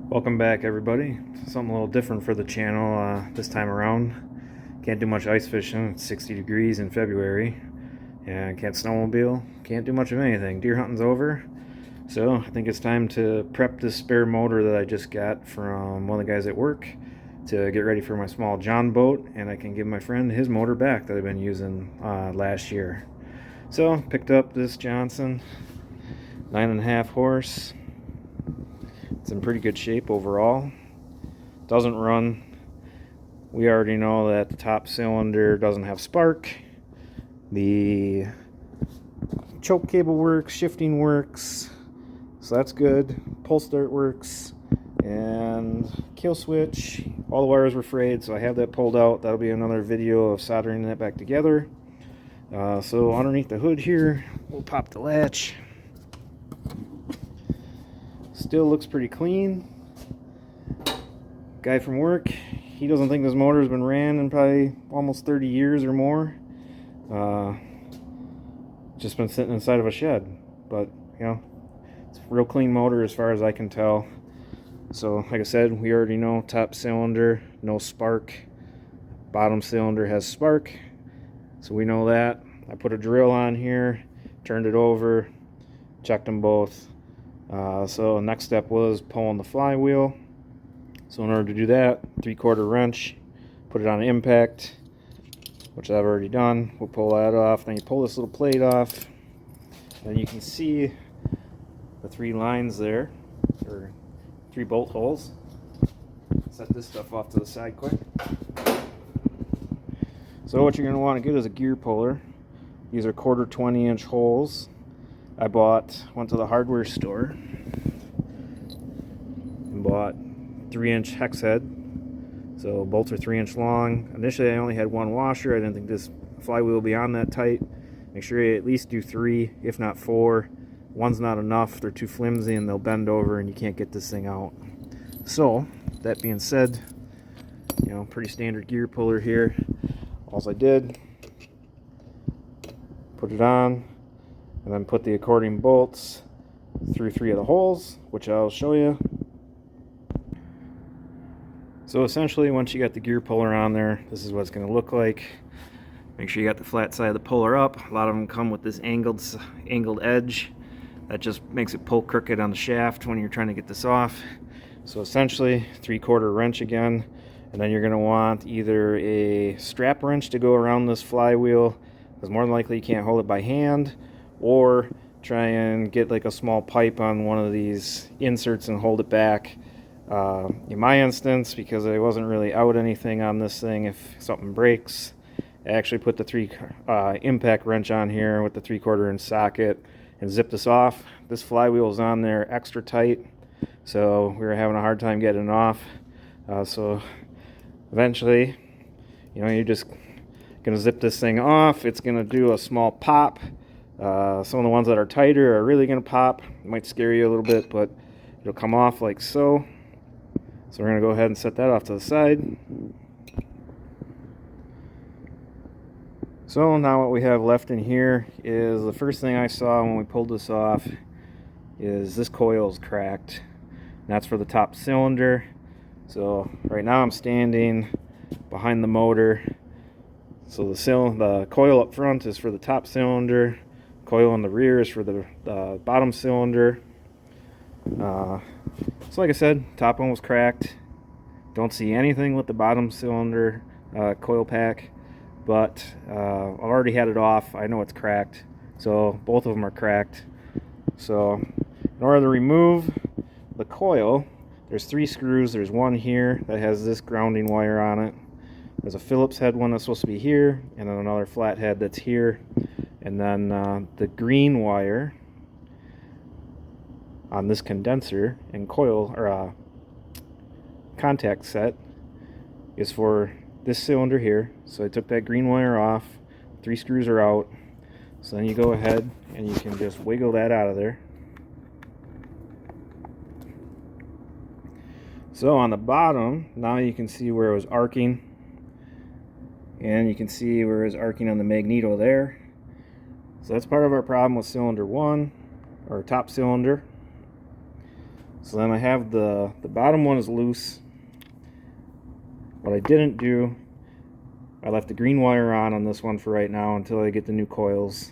Welcome back, everybody. Something a little different for the channel this time around. Can't do much ice fishing. It's 60 degrees in February, and can't snowmobile. Can't do much of anything. Deer hunting's over, so I think it's time to prep this spare motor that I just got from one of the guys at work to get ready for my small John boat, and I can give my friend his motor back that I've been using last year. So picked up this Johnson 9.5 horse. It's in pretty good shape overall. Doesn't run. We already know that the top cylinder doesn't have spark. The choke cable works, shifting works, so that's good. Pull start works, and kill switch. All the wires were frayed, so I have that pulled out. That'll be another video of soldering that back together. So underneath the hood here, we'll pop the latch. Still looks pretty clean. Guy from work, he doesn't think this motor has been ran in probably almost 30 years or more. Just been sitting inside of a shed, but you know, it's a real clean motor as far as I can tell. So like I said, we already know top cylinder, no spark. Bottom cylinder has spark, so we know that. I put a drill on here, turned it over, checked them both. So next step was pulling the flywheel. So in order to do that, 3/4 wrench, put it on an impact, which I've already done. We'll pull that off. Then you pull this little plate off, and you can see the 3 lines there, or 3 bolt holes. Set this stuff off to the side quick. So what you're going to want to get is a gear puller. These are 1/4 20-inch holes. I went to the hardware store and bought 3-inch hex head. So bolts are 3-inch long. Initially I only had 1 washer. I didn't think this flywheel would be on that tight. Make sure you at least do 3, if not 4. 1's not enough. They're too flimsy and they'll bend over and you can't get this thing out. So that being said, you know, pretty standard gear puller here. All I did, put it on, and then put the accordion bolts through 3 of the holes, which I'll show you. So essentially, once you got the gear puller on there, this is what it's going to look like. Make sure you got the flat side of the puller up. A lot of them come with this angled edge. That just makes it pull crooked on the shaft when you're trying to get this off. So essentially, 3/4 wrench again, and then you're going to want either a strap wrench to go around this flywheel, because more than likely you can't hold it by hand, or try and get like a small pipe on one of these inserts and hold it back. In my instance, because I wasn't really out anything on this thing, if something breaks, I actually put the 3 impact wrench on here with the 3/4 inch socket and zip this off. This flywheel is on there extra tight, so we were having a hard time getting it off. So eventually, you know, you're just gonna zip this thing off. It's gonna do a small pop. Some of the ones that are tighter are really going to pop. It might scare you a little bit, but it'll come off like so. So we're going to go ahead and set that off to the side. So now what we have left in here is the first thing I saw when we pulled this off is this coil is cracked. And that's for the top cylinder. So right now I'm standing behind the motor. So the coil up front is for the top cylinder. Coil in the rear is for the bottom cylinder. So like I said, top one was cracked. Don't see anything with the bottom cylinder coil pack, but I've already had it off. I know it's cracked, so both of them are cracked. So in order to remove the coil, there's 3 screws. There's one here that has this grounding wire on it. There's a Phillips head one that's supposed to be here, and then another flat head that's here. And then the green wire on this condenser and coil, or contact set, is for this cylinder here. So I took that green wire off. 3 screws are out. So then you go ahead and you can just wiggle that out of there. So on the bottom, now you can see where it was arcing. And you can see where it was arcing on the magneto there. So that's part of our problem with cylinder 1, or top cylinder. So then I have the bottom one is loose. What I didn't do, I left the green wire on this one for right now until I get the new coils.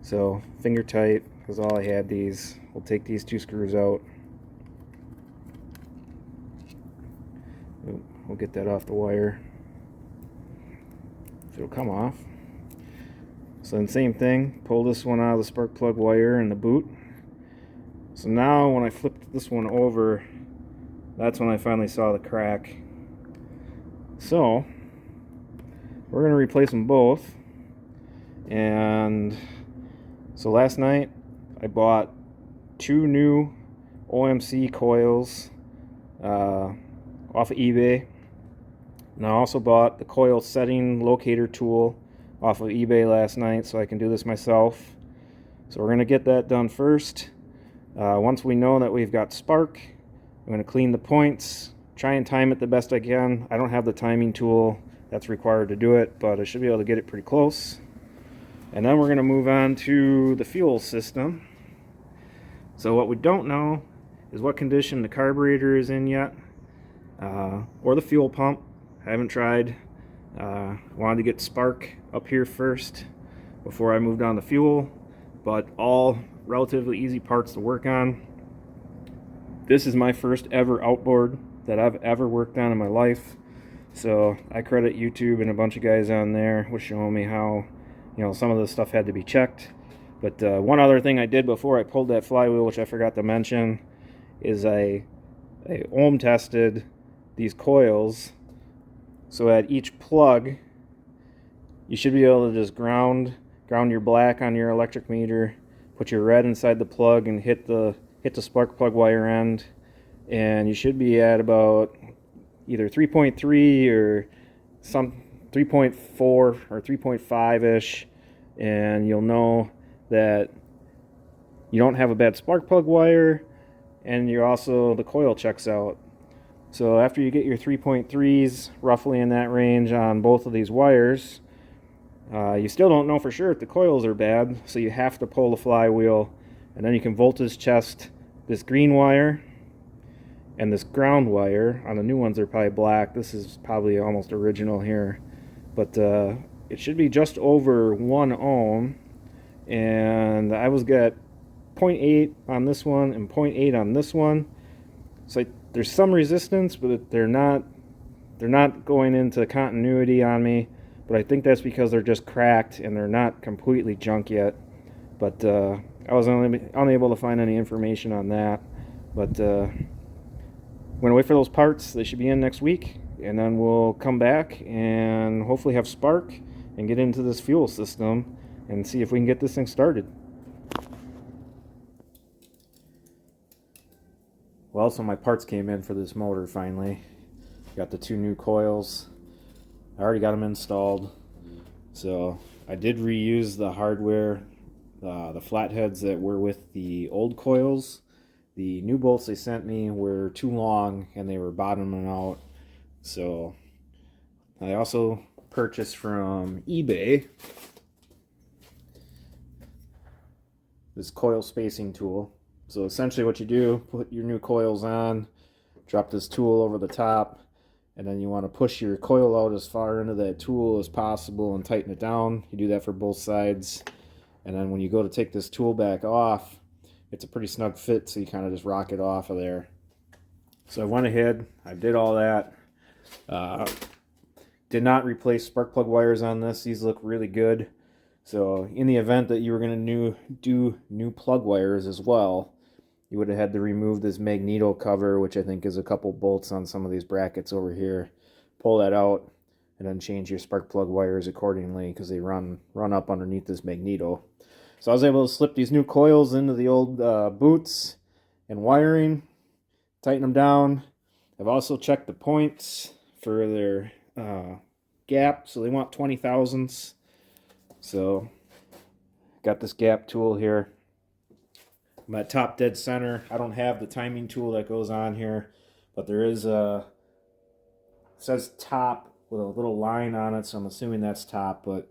So finger tight, because all I had these. We'll take these 2 screws out. We'll get that off the wire. It'll come off. So then same thing, pull this one out of the spark plug wire in the boot. So now when I flipped this one over, that's when I finally saw the crack. So we're going to replace them both. And so last night I bought 2 new OMC coils off of eBay. And I also bought the coil setting locator tool off of eBay last night, so I can do this myself. So we're going to get that done first. Once we know that we've got spark, I'm going to clean the points, try and time it the best I can. I don't have the timing tool that's required to do it, but I should be able to get it pretty close. And then we're going to move on to the fuel system. So what we don't know is what condition the carburetor is in yet, or the fuel pump. I haven't tried. Wanted to get spark up here first before I moved on to fuel, but all relatively easy parts to work on. This is my first ever outboard that I've ever worked on in my life, so I credit YouTube and a bunch of guys on there with showing me how, some of this stuff had to be checked. But one other thing I did before I pulled that flywheel, which I forgot to mention, is I ohm tested these coils. So at each plug, you should be able to just ground your black on your electric meter, put your red inside the plug, and hit the spark plug wire end, and you should be at about either 3.3 or some 3.4 or 3.5-ish, and you'll know that you don't have a bad spark plug wire, and the coil checks out. So after you get your 3.3s roughly in that range on both of these wires, you still don't know for sure if the coils are bad, so you have to pull the flywheel, and then you can voltage test this green wire and this ground wire. On the new ones they're probably black. This is probably almost original here, but it should be just over 1 ohm, and I was got 0.8 on this one and 0.8 on this one. So there's some resistance, but they're not going into continuity on me. But I think that's because they're just cracked and they're not completely junk yet. But I was unable to find any information on that. But I'm gonna wait for those parts. They should be in next week, and then we'll come back and hopefully have spark and get into this fuel system and see if we can get this thing started. Well, so my parts came in for this motor finally. Got the 2 new coils. I already got them installed. So I did reuse the hardware, the flatheads that were with the old coils. The new bolts they sent me were too long and they were bottoming out. So I also purchased from eBay this coil spacing tool. So essentially what you do, put your new coils on, drop this tool over the top, and then you want to push your coil out as far into that tool as possible and tighten it down. You do that for both sides. And then when you go to take this tool back off, it's a pretty snug fit, so you kind of just rock it off of there. So I went ahead, I did all that. Did not replace spark plug wires on this. These look really good. So in the event that you were going to do new plug wires as well, you would have had to remove this magneto cover, which I think is a couple bolts on some of these brackets over here. Pull that out and then change your spark plug wires accordingly, because they run up underneath this magneto. So I was able to slip these new coils into the old boots and wiring, tighten them down. I've also checked the points for their gap, so they want 20 thousandths. So got this gap tool here. I'm at top dead center. I don't have the timing tool that goes on here, but there is it says top with a little line on it, so I'm assuming that's top, but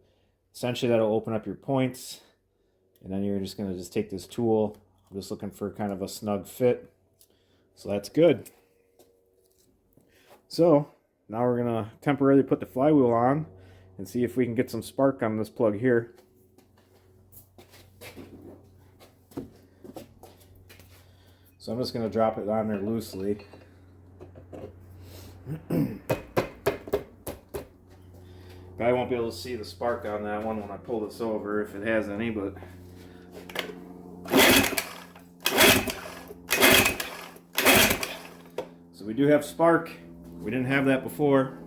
essentially that'll open up your points, and then you're just going to take this tool. I'm just looking for kind of a snug fit. So that's good. So now we're going to temporarily put the flywheel on and see if we can get some spark on this plug here. So I'm just going to drop it on there loosely. I won't be able to see the spark on that one when I pull this over, if it has any, but so we do have spark. We didn't have that before.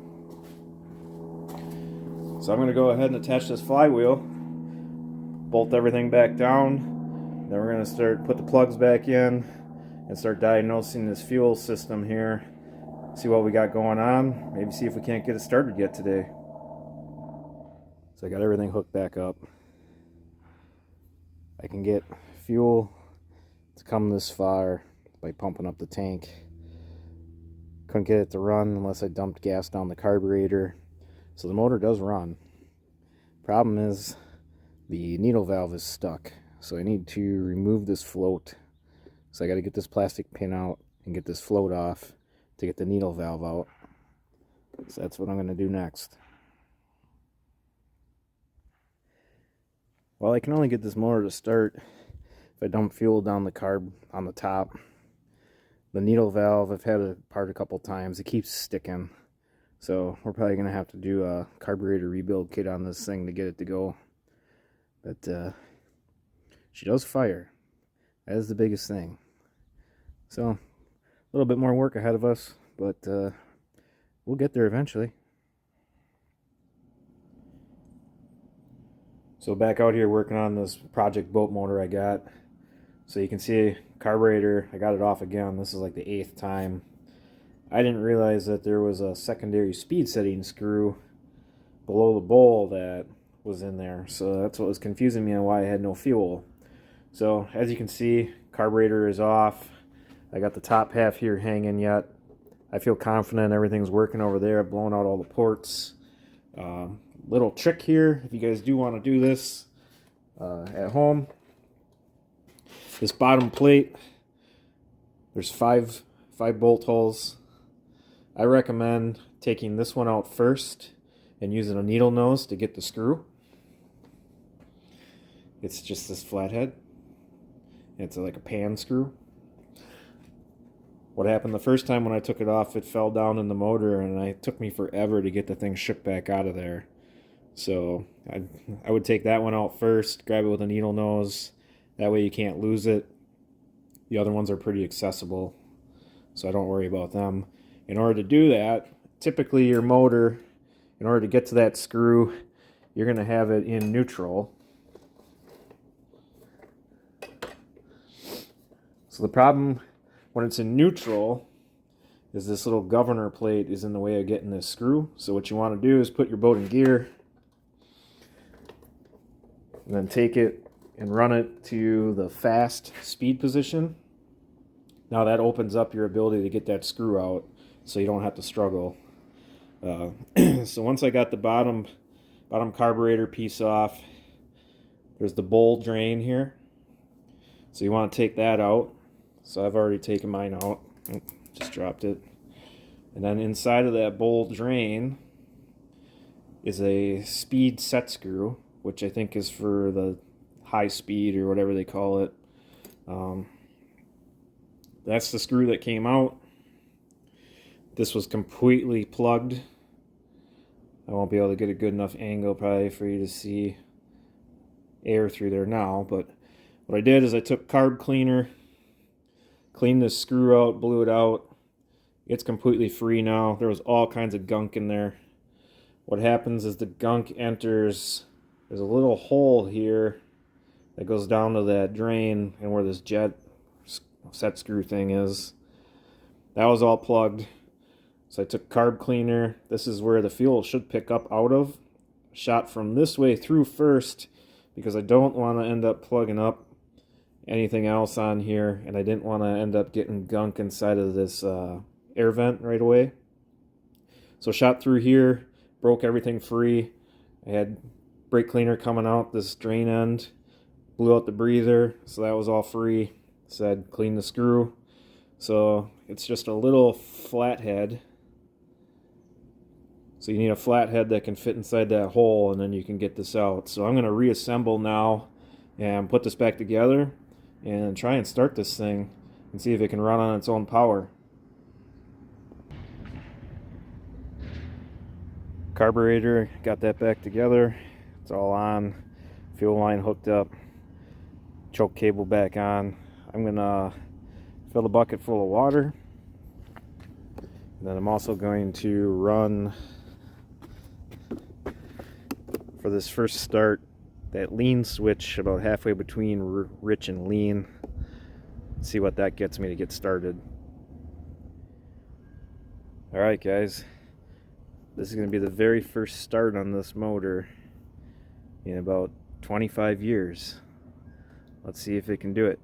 So I'm going to go ahead and attach this flywheel, bolt everything back down, then we're going to put the plugs back in and start diagnosing this fuel system here, see what we got going on, maybe see if we can't get it started yet today. So I got everything hooked back up. I can get fuel to come this far by pumping up the tank. Couldn't get it to run unless I dumped gas down the carburetor. So the motor does run. Problem is the needle valve is stuck. So I need to remove this float. So I got to get this plastic pin out and get this float off to get the needle valve out. So that's what I'm going to do next. Well, I can only get this motor to start if I dump fuel down the carb on the top. The needle valve, I've had it apart a couple times. It keeps sticking. So we're probably going to have to do a carburetor rebuild kit on this thing to get it to go. But she does fire. That is the biggest thing. So a little bit more work ahead of us, but we'll get there eventually. So back out here working on this project boat motor I got. So you can see carburetor, I got it off again. This is like the 8th time. I didn't realize that there was a secondary speed setting screw below the bowl that was in there. So that's what was confusing me on why I had no fuel. So as you can see, carburetor is off. I got the top half here hanging yet. I feel confident everything's working over there. I've blown out all the ports. Little trick here, if you guys do want to do this at home, this bottom plate, there's five bolt holes. I recommend taking this one out first and using a needle nose to get the screw. It's just this flathead. It's like a pan screw. What happened the first time when I took it off, it fell down in the motor and it took me forever to get the thing shook back out of there. So I would take that one out first, grab it with a needle nose. That way you can't lose it. The other ones are pretty accessible, so I don't worry about them. In order to do that, typically your motor, in order to get to that screw, you're going to have it in neutral. So the problem when it's in neutral is this little governor plate is in the way of getting this screw. So what you want to do is put your boat in gear and then take it and run it to the fast speed position. Now that opens up your ability to get that screw out so you don't have to struggle. So once I got the bottom carburetor piece off, there's the bowl drain here. So you want to take that out. So I've already taken mine out. Just dropped it. And then inside of that bowl drain is a speed set screw, which I think is for the high speed or whatever they call it. That's the screw that came out. This was completely plugged. I won't be able to get a good enough angle probably for you to see air through there now, but what I did is I took carb cleaner, cleaned this screw out, blew it out. It's completely free now. There was all kinds of gunk in there. What happens is the gunk enters, there's a little hole here that goes down to that drain and where this jet set screw thing is. That was all plugged. So I took carb cleaner. This is where the fuel should pick up out of. Shot from this way through first because I don't want to end up plugging up anything else on here, and I didn't want to end up getting gunk inside of this air vent right away. So shot through here, broke everything free. I had brake cleaner coming out this drain end, blew out the breather, so that was all free. Said clean the screw. So it's just a little flathead. So you need a flathead that can fit inside that hole, and then you can get this out. So I'm going to reassemble now and put this back together and try and start this thing and see if it can run on its own power. Carburetor, got that back together. It's all on. Fuel line hooked up. Choke cable back on. I'm going to fill the bucket full of water. And then I'm also going to run, for this first start, that lean switch about halfway between rich and lean. See what that gets me to get started. Alright guys, this is going to be the very first start on this motor in about 25 years. Let's see if it can do it.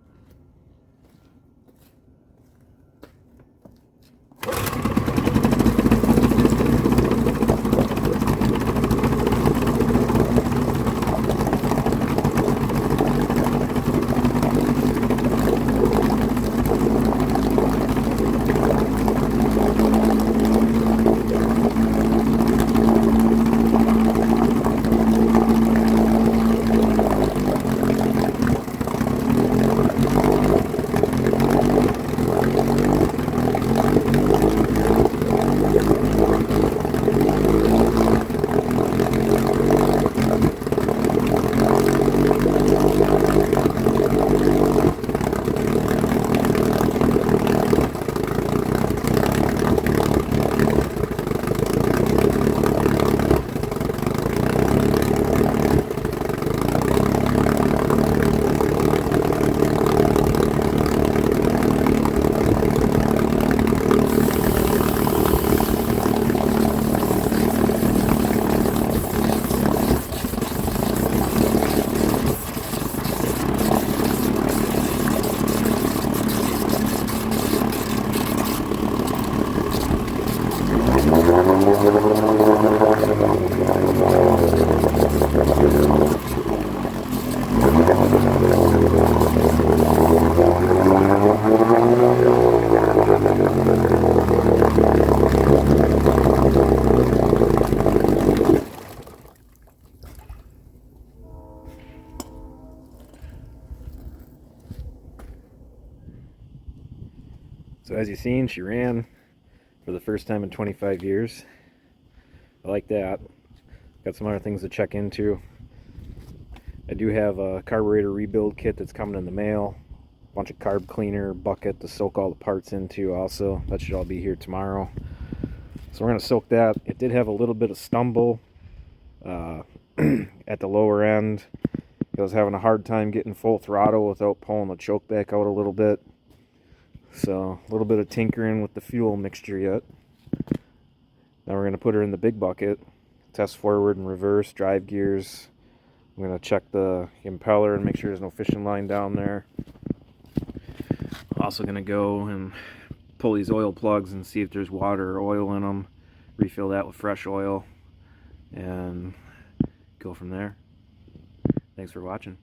So as you've seen, she ran for the first time in 25 years. I like that. Got some other things to check into. I do have a carburetor rebuild kit that's coming in the mail. A bunch of carb cleaner, bucket to soak all the parts into also. That should all be here tomorrow. So we're going to soak that. It did have a little bit of stumble at the lower end. I was having a hard time getting full throttle without pulling the choke back out a little bit. So a little bit of tinkering with the fuel mixture yet. Now we're going to put her in the big bucket. Test forward and reverse, drive gears. I'm going to check the impeller and make sure there's no fishing line down there. Also going to go and pull these oil plugs and see if there's water or oil in them. Refill that with fresh oil and go from there. Thanks for watching.